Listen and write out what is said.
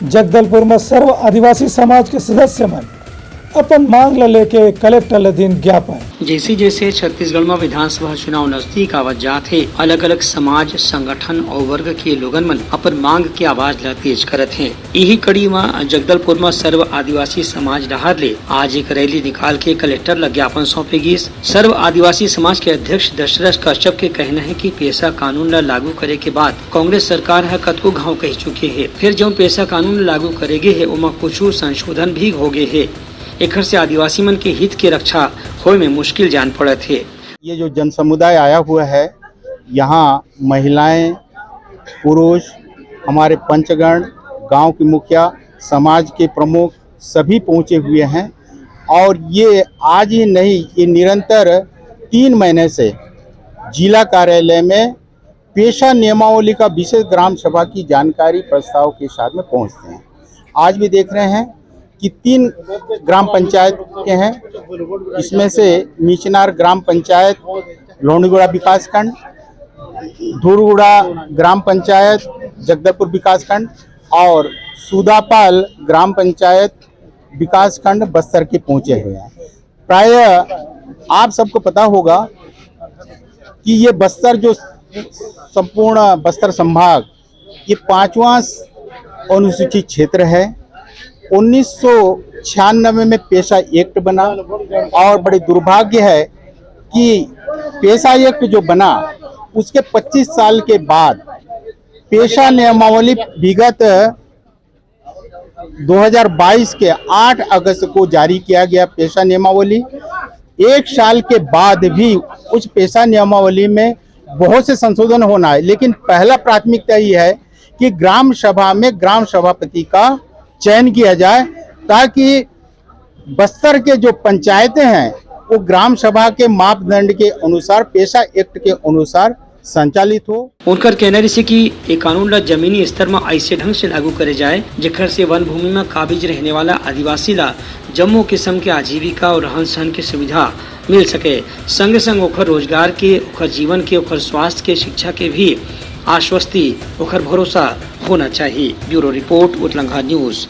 जगदलपुर में सर्व आदिवासी समाज के सदस्य मन अपन मांग ला लेके कलेक्टर अधीन ज्ञापन। जैसे जैसे छत्तीसगढ़ में विधानसभा चुनाव नजदीक आवत जात है, अलग अलग समाज संगठन और वर्ग के लोगन मन अपन मांग की आवाज ला तेज करत हैं। यही कड़ी में जगदलपुर में सर्व आदिवासी समाज डहार ले आज एक रैली निकाल के कलेक्टर ला ज्ञापन सौंपे गिस। सर्व आदिवासी समाज के अध्यक्ष दशरथ कश्यप के कहना है कि पेशा कानून ला लागू करे के बाद कांग्रेस सरकार है कतको घाव कह चुके है, फिर जो पेशा कानून लागू करेगे है उमा कुछ संशोधन भी हो गए है। एकर से आदिवासी मन के हित की रक्षा होए में मुश्किल जान पड़े थे। ये जो जन समुदाय आया हुआ है, यहाँ महिलाएं, पुरुष, हमारे पंचगण, गांव के मुखिया, समाज के प्रमुख सभी पहुंचे हुए हैं और ये आज ही नहीं, ये निरंतर 3 महीने से जिला कार्यालय में पेशा नियमावली का विशेष ग्राम सभा की जानकारी प्रस्ताव के साथ में पहुंचते हैं। आज भी देख रहे हैं कि 3 ग्राम पंचायत के हैं, इसमें से नीचनार ग्राम पंचायत, लोनीगुड़ा विकास खंड, धुरगुड़ा ग्राम पंचायत, जगदलपुर विकास खंड और सूदापाल ग्राम पंचायत विकास खंड बस्तर के पहुंचे हुए हैं। प्रायः आप सबको पता होगा कि ये बस्तर जो संपूर्ण बस्तर संभाग ये 5वां अनुसूचित क्षेत्र है। 1996 में पेशा एक्ट बना और बड़े दुर्भाग्य है कि पेशा एक्ट जो बना उसके 25 साल के बाद पेशा नियमावली विगत 2022 के 8 अगस्त को जारी किया गया। पेशा नियमावली 1 साल के बाद भी उस पेशा नियमावली में बहुत से संशोधन होना है, लेकिन पहला प्राथमिकता ये है कि ग्राम सभा में ग्राम सभापति का चयन किया जाए ताकि बस्तर के जो पंचायतें हैं वो ग्राम सभा के मापदंड के अनुसार, पेशा एक्ट के अनुसार संचालित हो। उनका कहना है कि ये कानून ला जमीनी स्तर में ऐसे ढंग से लागू करे जाए जेकर से वन भूमि में काबिज रहने वाला आदिवासी ला जम्मो किस्म के आजीविका और रहन सहन की सुविधा मिल सके, संग संग ओखर रोजगार के, ओखर जीवन के, ओखर स्वास्थ्य के, शिक्षा के भी आश्वस्ति, ओखर भरोसा होना चाहिए। ब्यूरो रिपोर्ट, उत्तलंघा न्यूज।